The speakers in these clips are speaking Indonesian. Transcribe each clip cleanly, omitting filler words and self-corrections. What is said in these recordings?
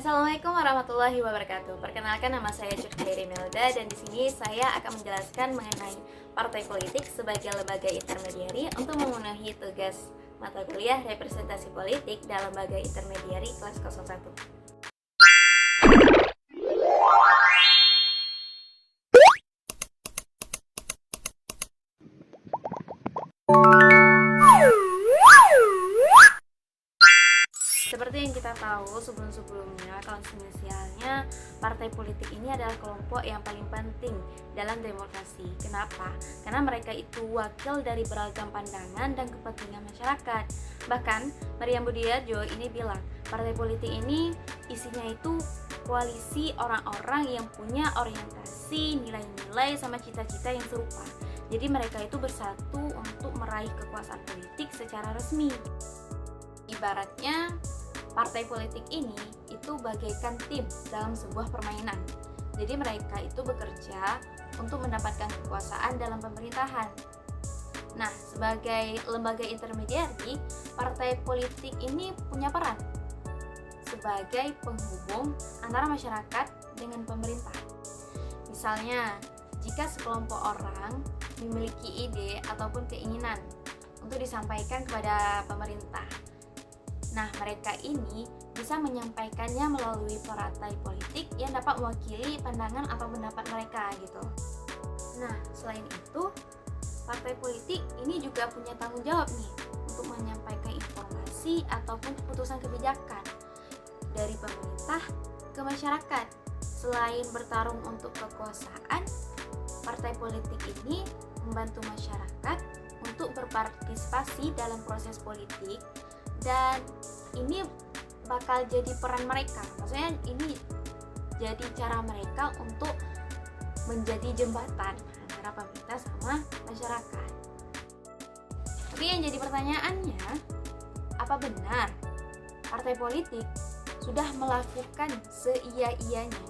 Assalamualaikum warahmatullahi wabarakatuh. Perkenalkan, nama saya Syukri Melda dan di sini saya akan menjelaskan mengenai partai politik sebagai lembaga intermediari untuk memenuhi tugas mata kuliah representasi politik dalam lembaga intermediari kelas 01. Seperti yang kita tahu sebelum-sebelumnya, kalau misalnya partai politik ini adalah kelompok yang paling penting dalam demokrasi. Kenapa? Karena mereka itu wakil dari beragam pandangan dan kepentingan masyarakat. Bahkan Maryam Budiarjo ini bilang, partai politik ini isinya itu koalisi orang-orang yang punya orientasi, nilai-nilai sama cita-cita yang serupa. Jadi mereka itu bersatu untuk meraih kekuasaan politik secara resmi. Ibaratnya partai politik ini itu bagaikan tim dalam sebuah permainan. Jadi mereka itu bekerja untuk mendapatkan kekuasaan dalam pemerintahan. Nah, sebagai lembaga intermediari, partai politik ini punya peran sebagai penghubung antara masyarakat dengan pemerintah. Misalnya, jika sekelompok orang memiliki ide ataupun keinginan untuk disampaikan kepada pemerintah, nah, mereka ini bisa menyampaikannya melalui partai politik yang dapat mewakili pandangan atau pendapat mereka gitu. Nah, selain itu, partai politik ini juga punya tanggung jawab nih untuk menyampaikan informasi ataupun keputusan kebijakan dari pemerintah ke masyarakat. Selain bertarung untuk kekuasaan, partai politik ini membantu masyarakat untuk berpartisipasi dalam proses politik. Dan ini bakal jadi peran mereka, maksudnya ini jadi cara mereka untuk menjadi jembatan antara pemerintah sama masyarakat. Tapi yang jadi pertanyaannya, apa benar partai politik sudah melakukan seia-ianya,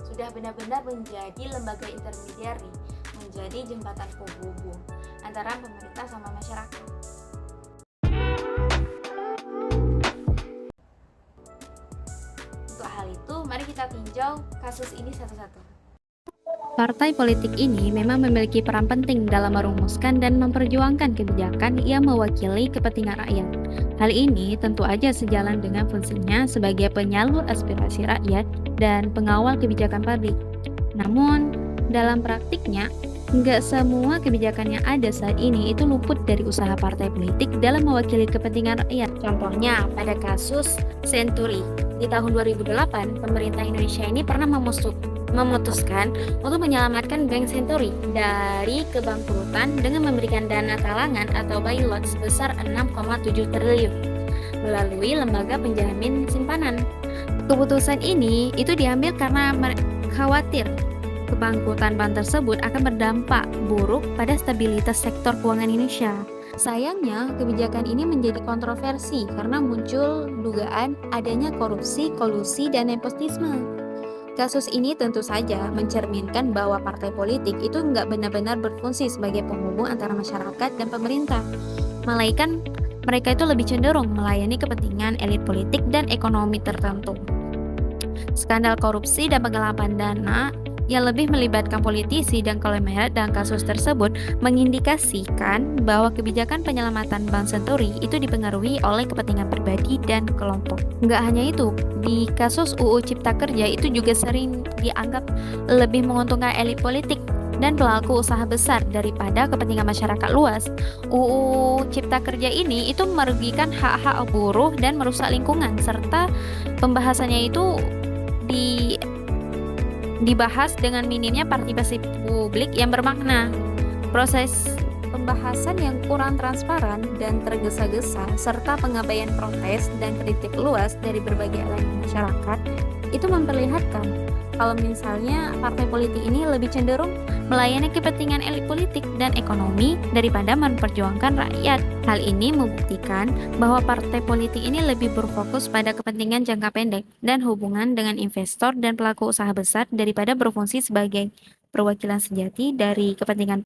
sudah benar-benar menjadi lembaga intermediari, menjadi jembatan penghubung antara pemerintah sama masyarakat? Mari kita tinjau kasus ini satu-satu. Partai politik ini memang memiliki peran penting dalam merumuskan dan memperjuangkan kebijakan yang mewakili kepentingan rakyat. Hal ini tentu aja sejalan dengan fungsinya sebagai penyalur aspirasi rakyat dan pengawal kebijakan publik. Namun, dalam praktiknya, nggak semua kebijakan yang ada saat ini itu luput dari usaha partai politik dalam mewakili kepentingan rakyat. Contohnya, pada kasus Senturi. Di tahun 2008, pemerintah Indonesia ini pernah memutuskan untuk menyelamatkan Bank Senturi dari kebangkrutan dengan memberikan dana talangan atau bailout sebesar 6,7 triliun melalui lembaga penjamin simpanan. Keputusan ini itu diambil karena khawatir kebangkrutan bank tersebut akan berdampak buruk pada stabilitas sektor keuangan Indonesia. Sayangnya, kebijakan ini menjadi kontroversi karena muncul dugaan adanya korupsi, kolusi, dan nepotisme. Kasus ini tentu saja mencerminkan bahwa partai politik itu nggak benar-benar berfungsi sebagai penghubung antara masyarakat dan pemerintah. Melainkan, mereka itu lebih cenderung melayani kepentingan elit politik dan ekonomi tertentu. Skandal korupsi dan penggelapan dana yang lebih melibatkan politisi dan konglomerat dalam kasus tersebut mengindikasikan bahwa kebijakan penyelamatan Bank Senturi itu dipengaruhi oleh kepentingan pribadi dan kelompok. Nggak hanya itu, di kasus UU Cipta Kerja itu juga sering dianggap lebih menguntungkan elit politik dan pelaku usaha besar daripada kepentingan masyarakat luas. UU Cipta Kerja ini itu merugikan hak-hak buruh dan merusak lingkungan, serta pembahasannya itu dibahas dengan minimnya partisipasi publik yang bermakna. Proses pembahasan yang kurang transparan dan tergesa-gesa serta pengabaian protes dan kritik luas dari berbagai elemen masyarakat itu memperlihatkan kalau misalnya partai politik ini lebih cenderung melayani kepentingan elit politik dan ekonomi daripada memperjuangkan rakyat. Hal ini membuktikan bahwa partai politik ini lebih berfokus pada kepentingan jangka pendek dan hubungan dengan investor dan pelaku usaha besar daripada berfungsi sebagai perwakilan sejati dari kepentingan